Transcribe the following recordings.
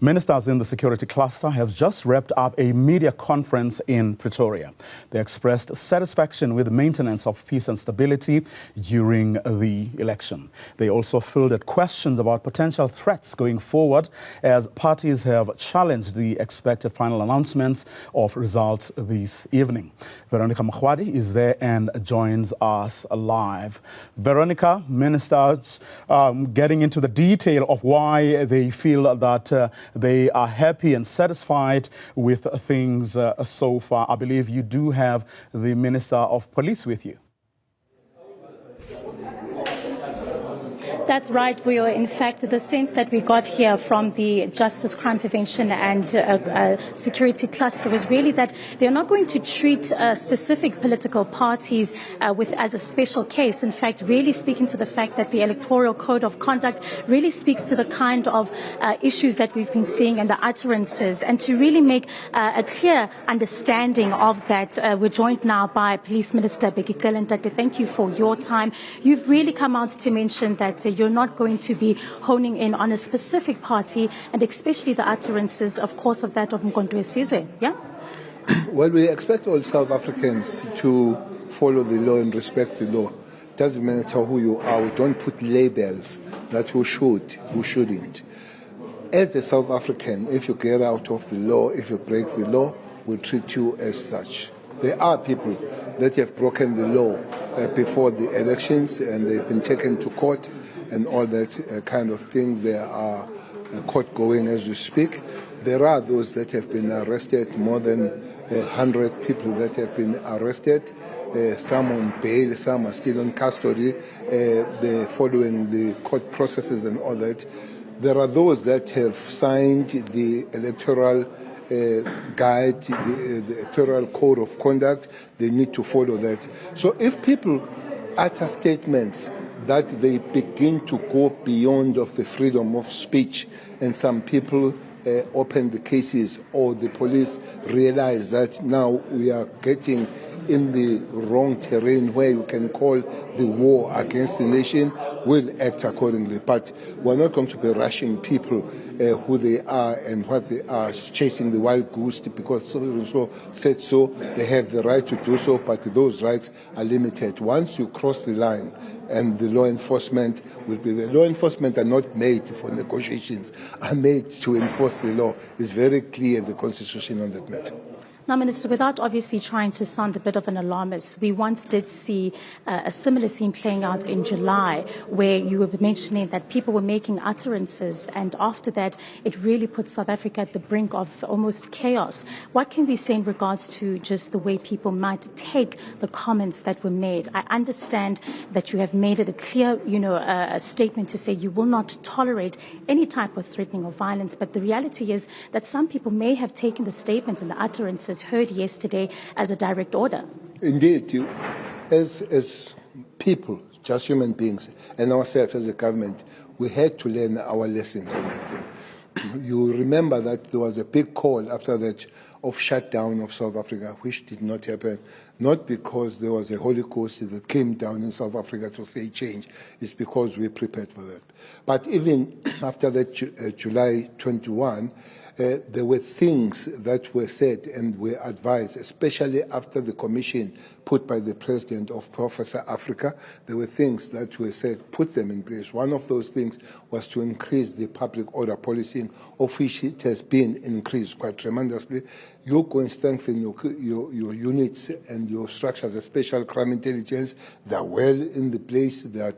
Ministers in the security cluster have just wrapped up a media conference in Pretoria. They expressed satisfaction with the maintenance of peace and stability during the election. They also fielded questions about potential threats going forward as parties have challenged the expected final announcements of results this evening. Veronica Mkhwadi is there and joins us live. Veronica, ministers getting into the detail of why they feel that they are happy and satisfied with things so far. I believe you do have the Minister of Police with you. That's right, Vuyo. In fact, the sense that we got here from the Justice, Crime Prevention and Security Cluster was really that they're not going to treat specific political parties as a special case. In fact, really speaking to the fact that the Electoral Code of Conduct really speaks to the kind of issues that we've been seeing and the utterances, and to really make a clear understanding of that. We're joined now by Police Minister Bheki Cele. Thank you for your time. You've really come out to mention that you're not going to be honing in on a specific party, and especially the utterances, of course, of that of Mkhonto weSizwe. Yeah? Well, we expect all South Africans to follow the law and respect the law. Doesn't matter who you are. We don't put labels that who should, who shouldn't. As a South African, if you get out of the law, if you break the law, we'll treat you as such. There are people that have broken the law before the elections, and they've been taken to court and all that kind of thing. There are court going as we speak. There are those that have been arrested, more than 100 people that have been arrested, some on bail, some are still in custody, they're following the court processes and all that. There are those that have signed the electoral guide, the electoral code of conduct. They need to follow that. So if people utter statements that they begin to go beyond of the freedom of speech, and some people open the cases, or the police realize that now we are getting in the wrong terrain where you can call the war against the nation, will act accordingly. But we're not going to be rushing people who they are and what they are, chasing the wild goose because so said so. They have the right to do so, but those rights are limited. Once you cross the line, and the law enforcement will be the law enforcement are not made for negotiations, are made to enforce the law. It's very clear, the Constitution, on that matter. Now, Minister, without obviously trying to sound a bit of an alarmist, we once did see a similar scene playing out in July, where you were mentioning that people were making utterances, and after that, it really put South Africa at the brink of almost chaos. What can we say in regards to just the way people might take the comments that were made? I understand that you have made it a clear, a statement to say you will not tolerate any type of threatening or violence, but the reality is that some people may have taken the statements and the utterances heard yesterday as a direct order. Indeed, as people, just human beings, and ourselves as a government, we had to learn our lessons on that thing. You remember that there was a big call after that of shutdown of South Africa, which did not happen, not because there was a Holocaust that came down in South Africa to say change. It's because we prepared for that. But even after that July 21, there were things that were said and were advised, especially after the commission put by the president of Professor Africa. There were things that were said, put them in place. One of those things was to increase the public order policing, of which it has been increased quite tremendously. You're going to strengthen your units and your structures, special crime intelligence. They're well in the place. They are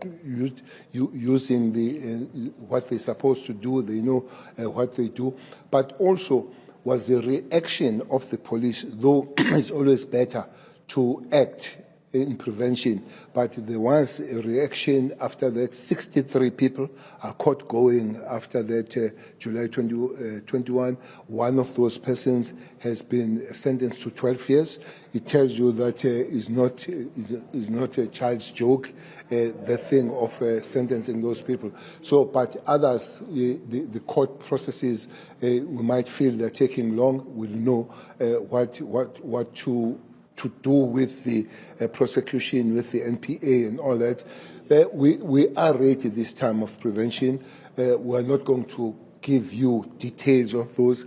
using what they're supposed to do. They know what they do. But also was the reaction of the police, though it's always better to act in prevention, but there was a reaction after that. 63 people are caught going after that July 21. One of those persons has been sentenced to 12 years. It tells you that is not a child's joke, the thing of sentencing those people. So, but others, the court processes, we might feel they're taking long. We'll know what to do with the prosecution, with the NPA and all that. We are ready this time of prevention. We are not going to give you details of those.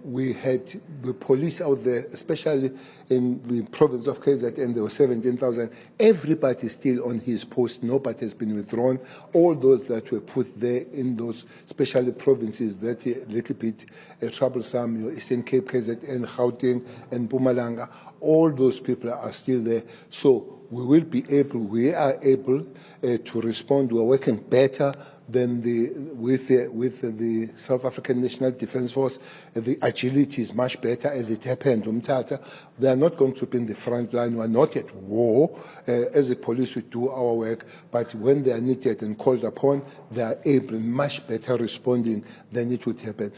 We had the police out there, especially in the province of KZN, there were 17,000. Everybody is still on his post. Nobody has been withdrawn. All those that were put there in those, especially provinces that are a little bit troublesome, your Eastern Cape, KZN, Gauteng, and Mpumalanga, all those people are still there. So we are able to respond. We are working better than with the South African National Defence Force. The agility is much better as it happened. They are not going to be in the front line. We are not at war. As the police, we do our work, but when they are needed and called upon, they are able, much better responding than it would happen.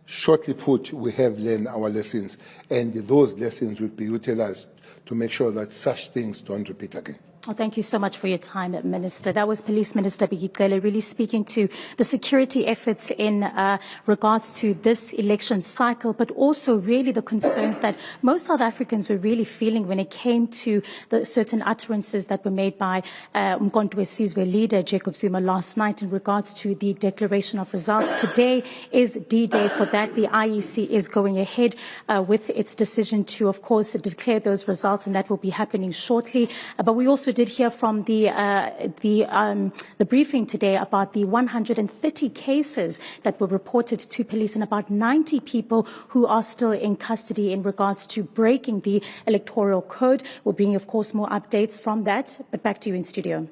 Shortly put, we have learned our lessons, and those lessons will be utilized to make sure that such things don't repeat again. Well, thank you so much for your time, Minister. That was Police Minister Bheki Cele really speaking to the security efforts in regards to this election cycle, but also really the concerns that most South Africans were really feeling when it came to the certain utterances that were made by Umkhonto weSizwe leader Jacob Zuma last night in regards to the declaration of results. Today is D-Day for that. The IEC is going ahead with its decision to, of course, declare those results, and that will be happening shortly. But we also did hear from the briefing today about the 130 cases that were reported to police and about 90 people who are still in custody in regards to breaking the electoral code. We'll bring, of course, more updates from that. But back to you in studio.